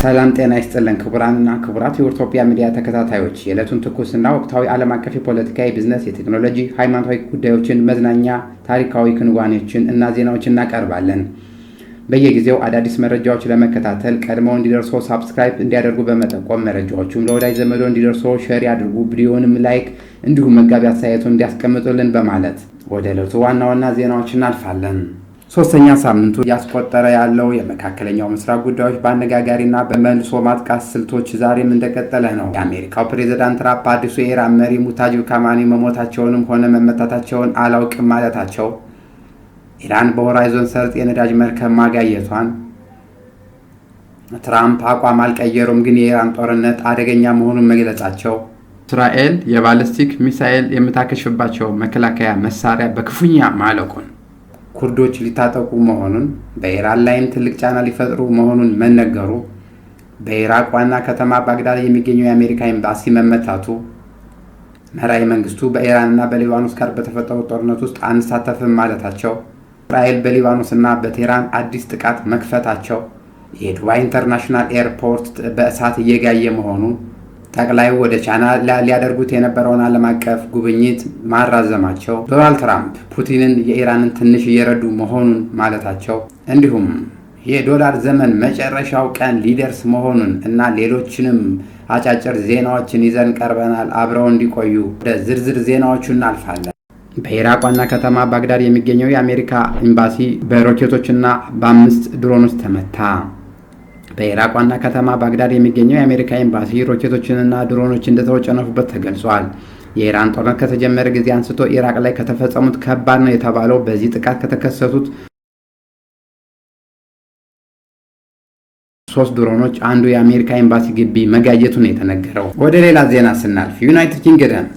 ሰላም ጤና ይስጥልን ክቡራንና ክቡራት የኢትዮጵያ ሚዲያ ተከታታዮች የዕለቱን ትኩስና ወቅታዊ ዓለም አቀፍ የፖለቲካ፣ የቢዝነስ፣ የቴክኖሎጂ፣ ሃይማኖታዊ ጉዳዮችን፣ መዝናኛ፣ ታሪካዊ ክንዋኔዎችን እና ዜናዎችን እናቀርባለን። በየጊዜው አዳዲስ መረጃዎች ለመከታተል ቀድመው እንዲደርሶ ሳብስክራይብ እንዲያደርጉ በመጠቆም መረጃዎቹም ለወዳጅ ዘመዶ እንዲደርሶ ሼር ያድርጉ፣ ቪዲዮንም ላይክ እንዲሁም መጋቢ አስተያየቱን እንዲያስቀምጡልን በማለት ወደ ዕለቱ ዋና ዋና ዜናዎች እናልፋለን። ሶስተኛ ሳምንቱ እያስቆጠረ ያለው የመካከለኛው ምስራቅ ጉዳዮች በአነጋጋሪና በመልሶ ማጥቃት ስልቶች ዛሬም እንደቀጠለ ነው። የአሜሪካው ፕሬዝዳንት ትራምፕ አዲሱ የኢራን መሪ ሙታጅብ ካማኒ መሞታቸውንም ሆነ መመታታቸውን አላውቅም ማለታቸው፣ ኢራን በሆራይዞን ሰርጥ የነዳጅ መርከብ ማጋየቷን፣ ትራምፕ አቋም አልቀየሩም ግን የኢራን ጦርነት አደገኛ መሆኑን መግለጻቸው፣ እስራኤል የባሊስቲክ ሚሳኤል የምታከሽፍባቸው መከላከያ መሳሪያ በክፉኛ ማለቁን፣ ኩርዶች ሊታጠቁ መሆኑን በኢራን ላይም ትልቅ ጫና ሊፈጥሩ መሆኑን መነገሩ፣ በኢራቅ ዋና ከተማ ባግዳድ የሚገኘው የአሜሪካ ኤምባሲ መመታቱ፣ መራሄ መንግስቱ በኢራንና በሊባኖስ ጋር በተፈጠሩ ጦርነት ውስጥ አንሳተፍም ማለታቸው፣ እስራኤል በሊባኖስና በቴህራን አዲስ ጥቃት መክፈታቸው፣ የዱባይ ኢንተርናሽናል ኤርፖርት በእሳት እየጋየ መሆኑ፣ ጠቅላዩ ወደ ቻይና ሊያደርጉት የነበረውን ዓለም አቀፍ ጉብኝት ማራዘማቸው፣ ዶናልድ ትራምፕ ፑቲንን የኢራንን ትንሽ እየረዱ መሆኑን ማለታቸው፣ እንዲሁም የዶላር ዘመን መጨረሻው ቀን ሊደርስ መሆኑን እና ሌሎችንም አጫጭር ዜናዎችን ይዘን ቀርበናል። አብረው እንዲቆዩ ወደ ዝርዝር ዜናዎቹ እናልፋለን። በኢራቅ ዋና ከተማ ባግዳድ የሚገኘው የአሜሪካ ኤምባሲ በሮኬቶችና በ5 ድሮኖች ተመታ። በኢራቅ ዋና ከተማ ባግዳድ የሚገኘው የአሜሪካ ኤምባሲ ሮኬቶችንና ድሮኖች እንደተወነጨፉበት ተገልጿል። የኢራን ጦርነት ከተጀመረ ጊዜ አንስቶ ኢራቅ ላይ ከተፈጸሙት ከባድ ነው የተባለው በዚህ ጥቃት ከተከሰቱት 3 ድሮኖች አንዱ የአሜሪካ ኤምባሲ ግቢ መጋየቱን የተነገረው። ወደ ሌላ ዜና ስናልፍ ዩናይትድ ኪንግደም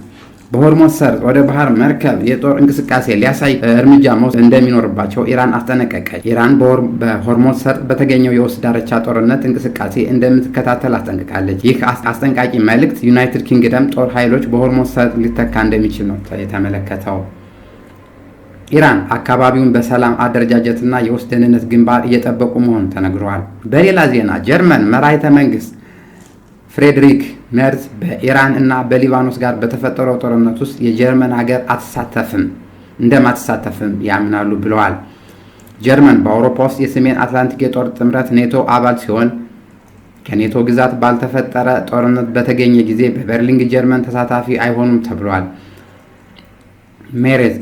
በሆርሙዝ ሰርጥ ወደ ባህር መርከብ የጦር እንቅስቃሴ ሊያሳይ እርምጃ መውሰድ እንደሚኖርባቸው ኢራን አስጠነቀቀች። ኢራን በሆርሙዝ ሰርጥ በተገኘው የውስጥ ዳርቻ ጦርነት እንቅስቃሴ እንደምትከታተል አስጠንቅቃለች። ይህ አስጠንቃቂ መልእክት ዩናይትድ ኪንግደም ጦር ኃይሎች በሆርሙዝ ሰርጥ ሊተካ እንደሚችል ነው የተመለከተው። ኢራን አካባቢውን በሰላም አደረጃጀትና የውስጥ ደህንነት ግንባር እየጠበቁ መሆኑ ተነግሯል። በሌላ ዜና ጀርመን መራሒተ መንግስት ፍሬድሪክ ሜርዝ በኢራን እና በሊባኖስ ጋር በተፈጠረው ጦርነት ውስጥ የጀርመን ሀገር እንደማትሳተፍም ያምናሉ ብለዋል። ጀርመን በአውሮፓ ውስጥ የሰሜን አትላንቲክ የጦር ጥምረት ኔቶ አባል ሲሆን ከኔቶ ግዛት ባልተፈጠረ ጦርነት በተገኘ ጊዜ በበርሊን ጀርመን ተሳታፊ አይሆኑም ተብሏል። ሜሬዝ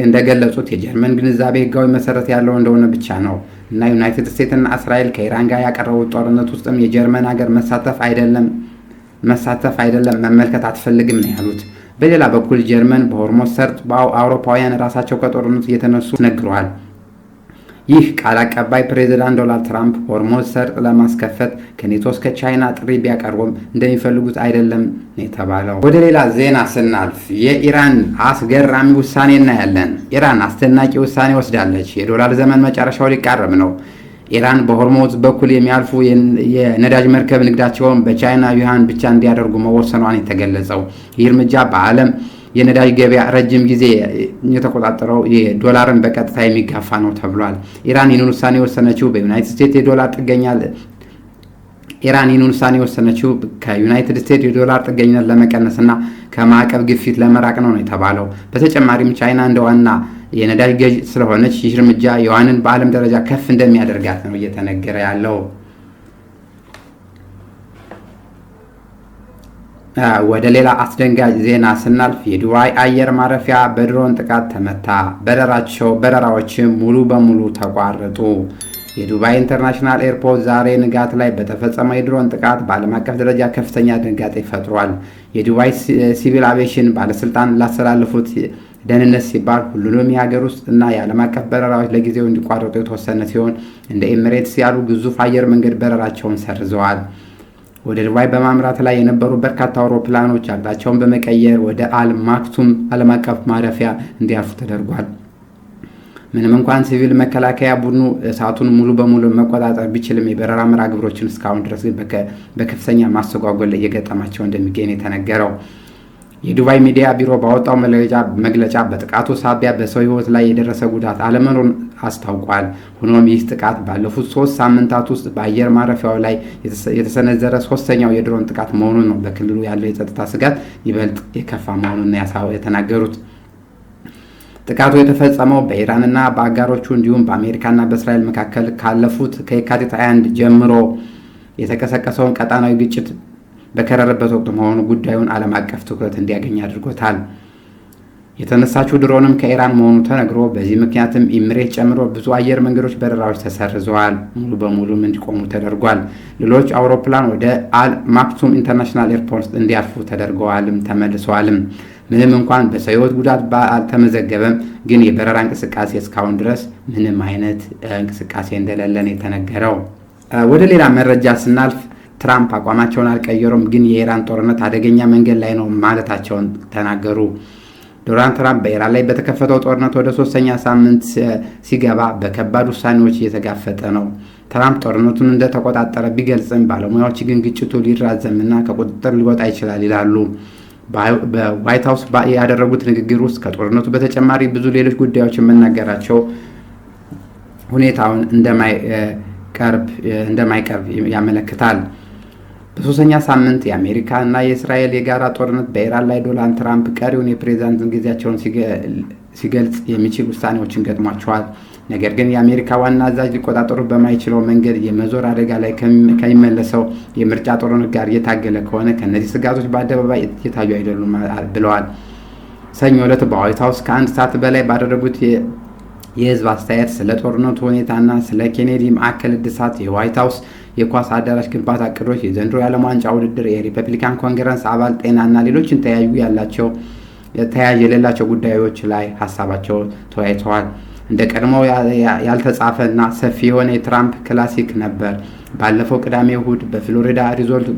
እንደገለጹት የጀርመን ግንዛቤ ህጋዊ መሰረት ያለው እንደሆነ ብቻ ነው እና ዩናይትድ ስቴትስ እና እስራኤል ከኢራን ጋር ያቀረቡት ጦርነት ውስጥም የጀርመን ሀገር መሳተፍ አይደለም መመልከት አትፈልግም ነው ያሉት። በሌላ በኩል ጀርመን በሆርሙዝ ሰርጥ አውሮፓውያን ራሳቸው ከጦርነቱ እየተነሱ ነግረዋል። ይህ ቃል አቀባይ ፕሬዝዳንት ዶናልድ ትራምፕ ሆርሙዝ ሰርጥ ለማስከፈት ከኔቶ እስከ ቻይና ጥሪ ቢያቀርቡም እንደሚፈልጉት አይደለም ነው የተባለው። ወደ ሌላ ዜና ስናልፍ የኢራን አስገራሚ ውሳኔ እናያለን። ኢራን አስደናቂ ውሳኔ ወስዳለች። የዶላር ዘመን መጨረሻው ሊቃረብ ነው። ኢራን በሆርሙዝ በኩል የሚያልፉ የነዳጅ መርከብ ንግዳቸውን በቻይና ዩሃን ብቻ እንዲያደርጉ መወሰኗን የተገለጸው። ይህ እርምጃ በዓለም የነዳጅ ገበያ ረጅም ጊዜ የተቆጣጠረው የዶላርን በቀጥታ የሚጋፋ ነው ተብሏል። ኢራን ይህን ውሳኔ የወሰነችው ከዩናይትድ ስቴትስ የዶላር ጥገኝነት ለመቀነስና ከማዕቀብ ግፊት ለመራቅ ነው የተባለው። በተጨማሪም ቻይና እንደ ዋና የነዳጅ ገዥ ስለሆነች ይህ እርምጃ ዩዋንን በዓለም ደረጃ ከፍ እንደሚያደርጋት ነው እየተነገረ ያለው። ወደ ሌላ አስደንጋጭ ዜና ስናልፍ የዱባይ አየር ማረፊያ በድሮን ጥቃት ተመታ። በረራዎችም ሙሉ በሙሉ ተቋረጡ። የዱባይ ኢንተርናሽናል ኤርፖርት ዛሬ ንጋት ላይ በተፈጸመው የድሮን ጥቃት በዓለም አቀፍ ደረጃ ከፍተኛ ድንጋጤ ፈጥሯል። የዱባይ ሲቪል አቪዬሽን ባለስልጣን ላስተላለፉት ደህንነት ሲባል ሁሉንም የሀገር ውስጥ እና የዓለም አቀፍ በረራዎች ለጊዜው እንዲቋረጡ የተወሰነ ሲሆን እንደ ኤሚሬትስ ያሉ ግዙፍ አየር መንገድ በረራቸውን ሰርዘዋል። ወደ ዱባይ በማምራት ላይ የነበሩ በርካታ አውሮፕላኖች አቅጣጫቸውን በመቀየር ወደ አልማክቱም ዓለም አቀፍ ማረፊያ እንዲያርፉ ተደርጓል። ምንም እንኳን ሲቪል መከላከያ ቡድኑ እሳቱን ሙሉ በሙሉ መቆጣጠር ቢችልም የበረራ መርሃ ግብሮችን እስካሁን ድረስ በከፍተኛ ማስተጓጎል እየገጠማቸው እንደሚገኝ የተነገረው። የዱባይ ሚዲያ ቢሮ ባወጣው መግለጫ በጥቃቱ ሳቢያ በሰው ሕይወት ላይ የደረሰ ጉዳት አለመኖሩን አስታውቋል። ሆኖም ይህ ጥቃት ባለፉት 3 ሳምንታት ውስጥ በአየር ማረፊያው ላይ የተሰነዘረ 3ኛው የድሮን ጥቃት መሆኑን ነው በክልሉ ያለው የጸጥታ ስጋት ይበልጥ የከፋ መሆኑን የተናገሩት። ጥቃቱ የተፈጸመው በኢራንና በአጋሮቹ እንዲሁም በአሜሪካና በእስራኤል መካከል ከየካቲት 21 ጀምሮ የተቀሰቀሰውን ቀጣናዊ ግጭት በከረረበት ወቅት መሆኑ ጉዳዩን ዓለም አቀፍ ትኩረት እንዲያገኝ አድርጎታል። የተነሳችው ድሮንም ከኢራን መሆኑ ተነግሮ በዚህ ምክንያትም ኢሚሬት ጨምሮ ብዙ አየር መንገዶች በረራዎች ተሰርዘዋል፣ ሙሉ በሙሉም እንዲቆሙ ተደርጓል። ሌሎች አውሮፕላን ወደ አል ማክቱም ኢንተርናሽናል ኤርፖርት እንዲያልፉ ተደርገዋልም ተመልሰዋልም። ምንም እንኳን በሰው ሕይወት ጉዳት አልተመዘገበም፣ ግን የበረራ እንቅስቃሴ እስካሁን ድረስ ምንም አይነት እንቅስቃሴ እንደሌለን የተነገረው። ወደ ሌላ መረጃ ስናልፍ ትራምፕ አቋማቸውን አልቀየሩም፣ ግን የኢራን ጦርነት አደገኛ መንገድ ላይ ነው ማለታቸውን ተናገሩ። ዶናልድ ትራምፕ በኢራን ላይ በተከፈተው ጦርነት ወደ 3ኛ ሳምንት ሲገባ በከባድ ውሳኔዎች እየተጋፈጠ ነው። ትራምፕ ጦርነቱን እንደተቆጣጠረ ቢገልጽም ባለሙያዎች ግን ግጭቱ ሊራዘምና ከቁጥጥር ሊወጣ ይችላል ይላሉ። በዋይት ሀውስ ያደረጉት ንግግር ውስጥ ከጦርነቱ በተጨማሪ ብዙ ሌሎች ጉዳዮችን መናገራቸው ሁኔታውን እንደማይቀርብ ያመለክታል። በ3ኛ ሳምንት የአሜሪካ እና የእስራኤል የጋራ ጦርነት በኢራን ላይ ዶናልድ ትራምፕ ቀሪውን የፕሬዝዳንት ጊዜያቸውን ሲገልጽ የሚችል ውሳኔዎችን ገጥሟቸዋል። ነገር ግን የአሜሪካ ዋና አዛዥ ሊቆጣጠሩ በማይችለው መንገድ የመዞር አደጋ ላይ ከሚመለሰው የምርጫ ጦርነት ጋር እየታገለ ከሆነ ከእነዚህ ስጋቶች በአደባባይ እየታዩ አይደሉም ብለዋል። ሰኞ ዕለት በዋይት ሀውስ ከ1 ሰዓት በላይ ባደረጉት የህዝብ አስተያየት ስለ ጦርነቱ ሁኔታና ስለ ኬኔዲ ማዕከል እድሳት፣ የዋይት ሀውስ የኳስ አዳራሽ ግንባታ እቅዶች፣ የዘንድሮ የዓለም ዋንጫ ውድድር፣ የሪፐብሊካን ኮንግረስ አባል ጤናና ሌሎችን ተያያዥ የሌላቸው ጉዳዮች ላይ ሀሳባቸው ተወያይተዋል። እንደ ቀድሞው ያልተጻፈ እና ሰፊ የሆነ የትራምፕ ክላሲክ ነበር። ባለፈው ቅዳሜ እሁድ በፍሎሪዳ ሪዞርት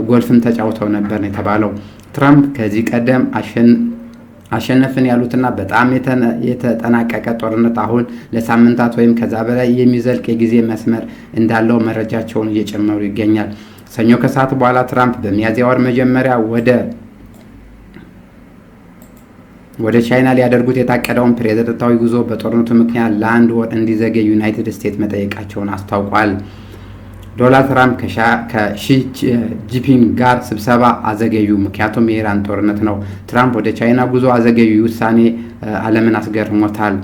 ጎልፍም ተጫውተው ነበር ነው የተባለው። ትራምፕ ከዚህ ቀደም አሸነፍን ያሉትና በጣም የተጠናቀቀ ጦርነት አሁን ለሳምንታት ወይም ከዛ በላይ የሚዘልቅ የጊዜ መስመር እንዳለው መረጃቸውን እየጨመሩ ይገኛል። ሰኞ ከሰዓት በኋላ ትራምፕ በሚያዝያ ወር መጀመሪያ ወደ ቻይና ሊያደርጉት የታቀደውን ፕሬዝዳንታዊ ጉዞ በጦርነቱ ምክንያት ለ1 ወር እንዲዘገይ ዩናይትድ ስቴትስ መጠየቃቸውን አስታውቋል። ዶናልድ ትራምፕ ከሺ ጂንፒንግ ጋር ስብሰባ አዘገዩ፣ ምክንያቱም የኢራን ጦርነት ነው። ትራምፕ ወደ ቻይና ጉዞ አዘገዩ ውሳኔ ዓለምን አስገርሞታል።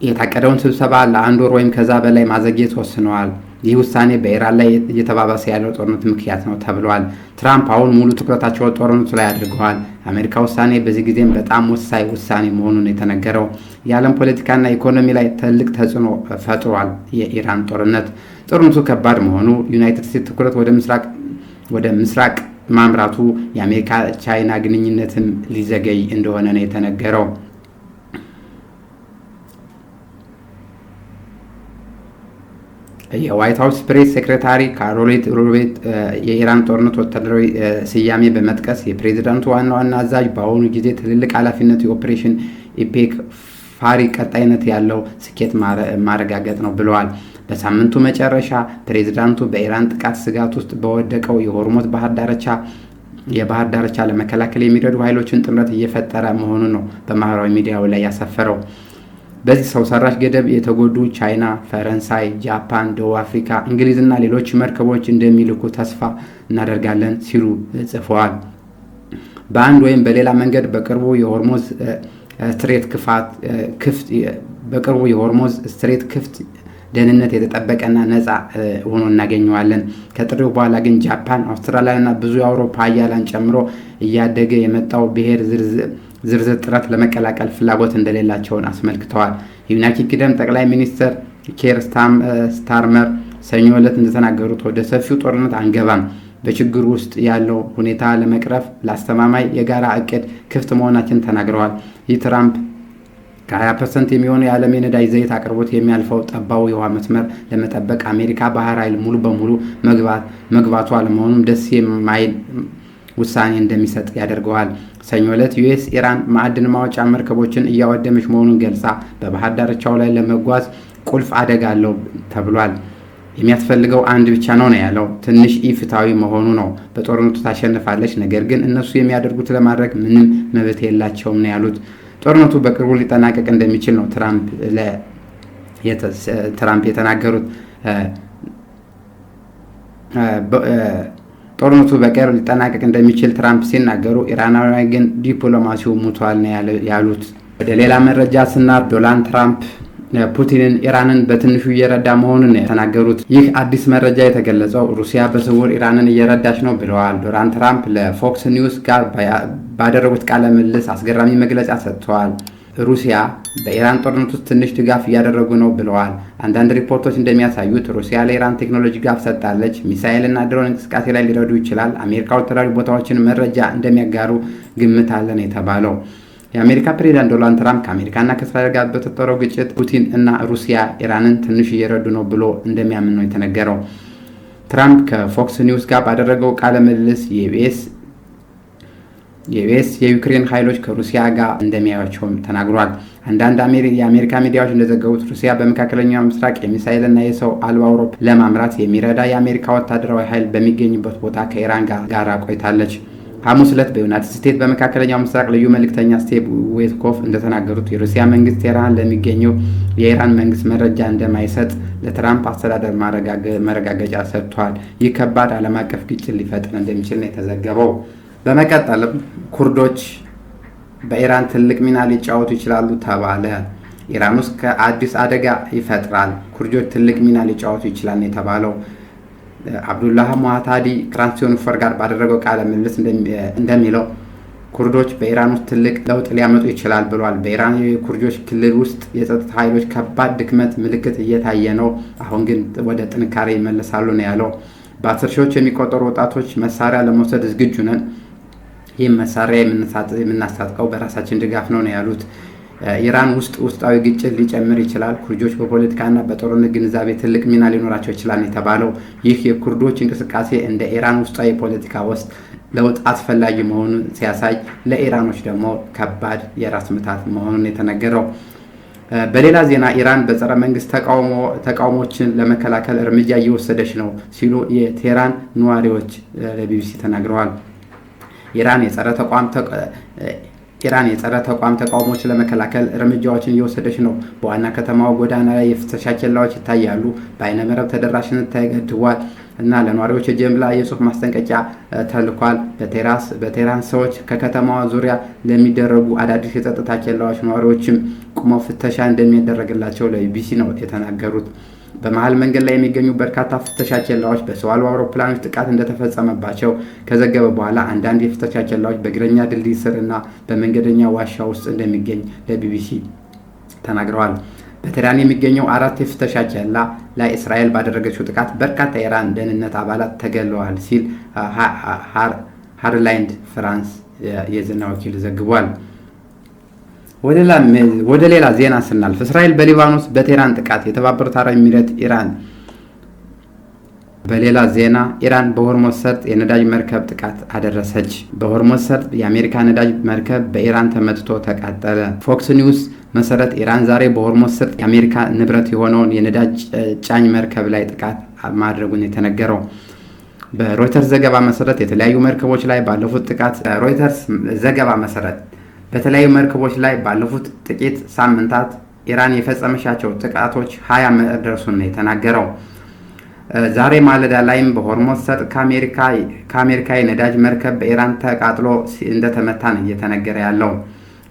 የታቀደውን ስብሰባ ለ1 ወር ወይም ከዛ በላይ ማዘግየት ወስነዋል። ይህ ውሳኔ በኢራን ላይ እየተባባሰ ያለው ጦርነት ምክንያት ነው ተብሏል። ትራምፕ አሁን ሙሉ ትኩረታቸውን ጦርነቱ ላይ አድርገዋል። የአሜሪካ ውሳኔ በዚህ ጊዜም በጣም ወሳኝ ውሳኔ መሆኑን የተነገረው የዓለም ፖለቲካና ኢኮኖሚ ላይ ትልቅ ተጽዕኖ ፈጥሯል። የኢራን ጦርነቱ ከባድ መሆኑ፣ ዩናይትድ ስቴትስ ትኩረት ወደ ምስራቅ ማምራቱ፣ የአሜሪካ ቻይና ግንኙነትም ሊዘገይ እንደሆነ ነው የተነገረው። የዋይት ሀውስ ፕሬስ ሴክሬታሪ ካሮሊን ሌቪት የኢራን ጦርነት ወታደራዊ ስያሜ በመጥቀስ የፕሬዝዳንቱ ዋና አዛዥ በአሁኑ ጊዜ ትልልቅ ኃላፊነት የኦፕሬሽን ኢፔክ ፋሪ ቀጣይነት ያለው ስኬት ማረጋገጥ ነው ብለዋል። በሳምንቱ መጨረሻ ፕሬዝዳንቱ በኢራን ጥቃት ስጋት ውስጥ በወደቀው የሆርሙዝ የባህር ዳርቻ ለመከላከል የሚረዱ ኃይሎችን ጥምረት እየፈጠረ መሆኑን ነው በማህበራዊ ሚዲያው ላይ ያሰፈረው። በዚህ ሰው ሰራሽ ገደብ የተጎዱ ቻይና፣ ፈረንሳይ፣ ጃፓን፣ ደቡብ አፍሪካ፣ እንግሊዝና ሌሎች መርከቦች እንደሚልኩ ተስፋ እናደርጋለን ሲሉ ጽፈዋል። በአንድ ወይም በሌላ መንገድ በቅርቡ የሆርሙዝ ስትሬት ክፍት ደህንነት የተጠበቀና ነፃ ሆኖ እናገኘዋለን። ከጥሪው በኋላ ግን ጃፓን፣ አውስትራሊያና ብዙ የአውሮፓ ሀያላን ጨምሮ እያደገ የመጣው ብሔር ዝርዝር ጥረት ለመቀላቀል ፍላጎት እንደሌላቸውን አስመልክተዋል። የዩናይትድ ኪንግደም ጠቅላይ ሚኒስትር ኬር ስታርመር ሰኞ ዕለት እንደተናገሩት ወደ ሰፊው ጦርነት አንገባም፣ በችግሩ ውስጥ ያለው ሁኔታ ለመቅረፍ ለአስተማማኝ የጋራ እቅድ ክፍት መሆናችን ተናግረዋል። ይህ ትራምፕ ከ20% የሚሆኑ የዓለም የነዳጅ ዘይት አቅርቦት የሚያልፈው ጠባው የውሃ መስመር ለመጠበቅ አሜሪካ ባህር ኃይል ሙሉ በሙሉ መግባቱ አለመሆኑም ደስ የማይል ውሳኔ እንደሚሰጥ ያደርገዋል። ሰኞ ዕለት ዩኤስ ኢራን ማዕድን ማውጫ መርከቦችን እያወደመች መሆኑን ገልጻ በባህር ዳርቻው ላይ ለመጓዝ ቁልፍ አደጋ አለው ተብሏል። የሚያስፈልገው አንድ ብቻ ነው ያለው። ትንሽ ኢፍትሐዊ መሆኑ ነው። በጦርነቱ ታሸንፋለች፣ ነገር ግን እነሱ የሚያደርጉት ለማድረግ ምንም መብት የላቸውም ነው ያሉት። ጦርነቱ በቅርቡ ሊጠናቀቅ እንደሚችል ነው ትራምፕ የተናገሩት። ጦርነቱ በቅርብ ሊጠናቀቅ እንደሚችል ትራምፕ ሲናገሩ፣ ኢራናውያን ግን ዲፕሎማሲው ሙቷል ነው ያሉት። ወደ ሌላ መረጃ ስናር ዶናልድ ትራምፕ ፑቲንን ኢራንን በትንሹ እየረዳ መሆኑን የተናገሩት። ይህ አዲስ መረጃ የተገለጸው ሩሲያ በስውር ኢራንን እየረዳች ነው ብለዋል። ዶናልድ ትራምፕ ለፎክስ ኒውስ ጋር ባደረጉት ቃለ ምልልስ አስገራሚ መግለጫ ሰጥተዋል። ሩሲያ በኢራን ጦርነት ውስጥ ትንሽ ድጋፍ እያደረጉ ነው ብለዋል። አንዳንድ ሪፖርቶች እንደሚያሳዩት ሩሲያ ለኢራን ቴክኖሎጂ ድጋፍ ሰጥታለች። ሚሳኤል እና ድሮን እንቅስቃሴ ላይ ሊረዱ ይችላል። አሜሪካ ወታደራዊ ቦታዎችን መረጃ እንደሚያጋሩ ግምት አለን የተባለው የአሜሪካ ፕሬዚዳንት ዶናልድ ትራምፕ ከአሜሪካና ከእስራኤል ጋር በተፈጠረው ግጭት ፑቲን እና ሩሲያ ኢራንን ትንሽ እየረዱ ነው ብሎ እንደሚያምን ነው የተነገረው። ትራምፕ ከፎክስ ኒውስ ጋር ባደረገው ቃለ ምልልስ የዩኤስ የዩክሬን ኃይሎች ከሩሲያ ጋር እንደሚያዩቸውም ተናግሯል። አንዳንድ የአሜሪካ ሚዲያዎች እንደዘገቡት ሩሲያ በመካከለኛው ምስራቅ የሚሳኤልና የሰው አልባ አውሮፕላን ለማምራት የሚረዳ የአሜሪካ ወታደራዊ ኃይል በሚገኝበት ቦታ ከኢራን ጋር ቆይታለች። ሐሙስ ዕለት በዩናይትድ ስቴትስ በመካከለኛው ምስራቅ ልዩ መልእክተኛ ስቴቭ ዊትኮፍ እንደተናገሩት የሩሲያ መንግስት ቴህራን ለሚገኘው የኢራን መንግስት መረጃ እንደማይሰጥ ለትራምፕ አስተዳደር ማረጋገጫ ሰጥቷል። ይህ ከባድ ዓለም አቀፍ ግጭት ሊፈጥር እንደሚችል ነው የተዘገበው። በመቀጠልም ኩርዶች በኢራን ትልቅ ሚና ሊጫወቱ ይችላሉ ተባለ። ኢራን ውስጥ ከአዲስ አደጋ ይፈጥራል። ኩርዶች ትልቅ ሚና ሊጫወቱ ይችላል ነው የተባለው። አብዱላህ ሙሃታዲ ከትራንስዮንፈር ጋር ባደረገው ቃለ ምልልስ እንደሚለው ኩርዶች በኢራን ውስጥ ትልቅ ለውጥ ሊያመጡ ይችላል ብሏል። በኢራን የኩርዶች ክልል ውስጥ የጸጥታ ኃይሎች ከባድ ድክመት ምልክት እየታየ ነው። አሁን ግን ወደ ጥንካሬ ይመለሳሉ ነው ያለው። በ10 ሺዎች የሚቆጠሩ ወጣቶች መሳሪያ ለመውሰድ ዝግጁ ነን። ይህም መሳሪያ የምናስታጥቀው በራሳችን ድጋፍ ነው ያሉት። ኢራን ውስጣዊ ግጭት ሊጨምር ይችላል። ኩርዶች በፖለቲካና በጦርነት ግንዛቤ ትልቅ ሚና ሊኖራቸው ይችላል የተባለው ይህ የኩርዶች እንቅስቃሴ እንደ ኢራን ውስጣዊ ፖለቲካ ውስጥ ለውጥ አስፈላጊ መሆኑን ሲያሳይ፣ ለኢራኖች ደግሞ ከባድ የራስ ምታት መሆኑን የተነገረው። በሌላ ዜና ኢራን በጸረ መንግስት ተቃውሞችን ለመከላከል እርምጃ እየወሰደች ነው ሲሉ የቴህራን ነዋሪዎች ለቢቢሲ ተናግረዋል። ኢራን የጸረ ተቋም ተቃውሞችን ለመከላከል እርምጃዎችን እየወሰደች ነው። በዋና ከተማው ጎዳና ላይ የፍተሻ ኬላዎች ይታያሉ። በአይነ መረብ ተደራሽነት ተገድቧል እና ለነዋሪዎች የጅምላ የጽሁፍ ማስጠንቀቂያ ተልኳል። በቴህራን ሰዎች ከከተማዋ ዙሪያ ለሚደረጉ አዳዲስ የጸጥታ ኬላዎች ነዋሪዎችም ቁመው ፍተሻ እንደሚደረግላቸው ለቢቢሲ ነው የተናገሩት። በመሃል መንገድ ላይ የሚገኙ በርካታ ፍተሻ ኬላዎች በሰው አልባ አውሮፕላኖች ጥቃት እንደተፈጸመባቸው ከዘገበ በኋላ አንዳንድ የፍተሻ ኬላዎች በእግረኛ ድልድይ ስር እና በመንገደኛ ዋሻ ውስጥ እንደሚገኝ ለቢቢሲ ተናግረዋል። በቴህራን የሚገኘው 4 የፍተሻ ኬላ ላይ እስራኤል ባደረገችው ጥቃት በርካታ የኢራን ደህንነት አባላት ተገድለዋል ሲል ሃርላይንድ ፍራንስ የዜና ወኪል ዘግቧል። ወደ ሌላ ዜና ስናልፍ እስራኤል በሊባኖስ በቴህራን ጥቃት የተባበሩት አረብ ኤሚሬት ኢራን። በሌላ ዜና ኢራን በሆርሙዝ ሰርጥ የነዳጅ መርከብ ጥቃት አደረሰች። በሆርሙዝ ሰርጥ የአሜሪካ ነዳጅ መርከብ በኢራን ተመትቶ ተቃጠለ። ፎክስ ኒውስ መሰረት ኢራን ዛሬ በሆርሙዝ ሰርጥ የአሜሪካ ንብረት የሆነውን የነዳጅ ጫኝ መርከብ ላይ ጥቃት ማድረጉን የተነገረው። በሮይተርስ ዘገባ መሰረት የተለያዩ መርከቦች ላይ ባለፉት ጥቂት ሳምንታት ኢራን የፈጸመቻቸው ጥቃቶች 20 መድረሱን ነው የተናገረው። ዛሬ ማለዳ ላይም በሆርሙዝ ሰርጥ ከአሜሪካ የነዳጅ መርከብ በኢራን ተቃጥሎ እንደተመታ ነው እየተነገረ ያለው።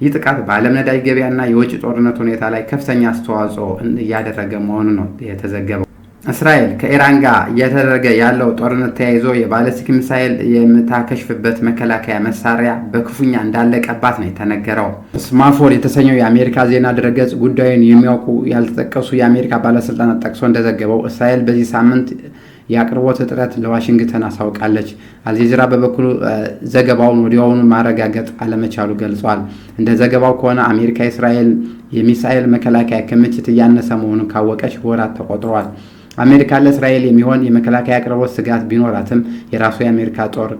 ይህ ጥቃት በዓለም ነዳጅ ገበያና የውጭ ጦርነት ሁኔታ ላይ ከፍተኛ አስተዋጽኦ እያደረገ መሆኑ ነው የተዘገበው። እስራኤል ከኢራን ጋር እየተደረገ ያለው ጦርነት ተያይዞ የባለስቲክ ሚሳኤል የምታከሽፍበት መከላከያ መሳሪያ በክፉኛ እንዳለቀባት ነው የተነገረው። ስማፎር የተሰኘው የአሜሪካ ዜና ድረገጽ ጉዳዩን የሚያውቁ ያልተጠቀሱ የአሜሪካ ባለስልጣናት ጠቅሶ እንደዘገበው እስራኤል በዚህ ሳምንት የአቅርቦት እጥረት ለዋሽንግተን አሳውቃለች። አልጀዚራ በበኩሉ ዘገባውን ወዲያውኑ ማረጋገጥ አለመቻሉ ገልጿል። እንደ ዘገባው ከሆነ አሜሪካ የእስራኤል የሚሳኤል መከላከያ ክምችት እያነሰ መሆኑን ካወቀች ወራት ተቆጥረዋል። አሜሪካ ለእስራኤል የሚሆን የመከላከያ አቅርቦት ስጋት ቢኖራትም የራሱ የአሜሪካ ጦር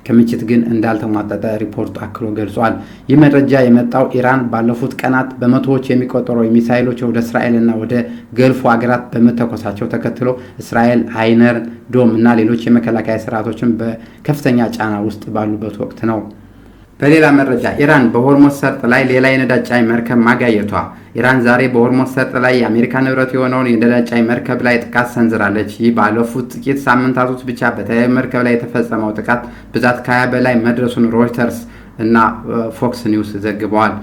ክምችት ግን እንዳልተሟጠጠ ሪፖርቱ አክሎ ገልጿል። ይህ መረጃ የመጣው ኢራን ባለፉት ቀናት በመቶዎች የሚቆጠሩ ሚሳኤሎች ወደ እስራኤልና ወደ ገልፉ ሀገራት በመተኮሳቸው ተከትሎ እስራኤል አይነር ዶም እና ሌሎች የመከላከያ ስርዓቶችን በከፍተኛ ጫና ውስጥ ባሉበት ወቅት ነው። በሌላ መረጃ ኢራን በሆርሙዝ ሰርጥ ላይ ሌላ የነዳጅ ጫኝ መርከብ ማጋየቷ። ኢራን ዛሬ በሆርሙዝ ሰርጥ ላይ የአሜሪካ ንብረት የሆነውን የነዳጅ ጫኝ መርከብ ላይ ጥቃት ሰንዝራለች። ይህ ባለፉት ጥቂት ሳምንታት ውስጥ ብቻ በተለያዩ መርከብ ላይ የተፈጸመው ጥቃት ብዛት ከ20 በላይ መድረሱን ሮይተርስ እና ፎክስ ኒውስ ዘግበዋል።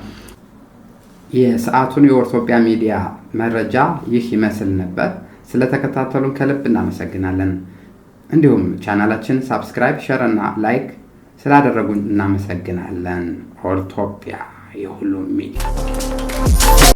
የሰዓቱን የኢትዮጵያ ሚዲያ መረጃ ይህ ይመስል ነበር። ስለተከታተሉን ከልብ እናመሰግናለን። እንዲሁም ቻናላችን ሳብስክራይብ፣ ሼር እና ላይክ ስላደረጉን እናመሰግናለን። ኢትዮጵያ የሁሉም ሚዲያ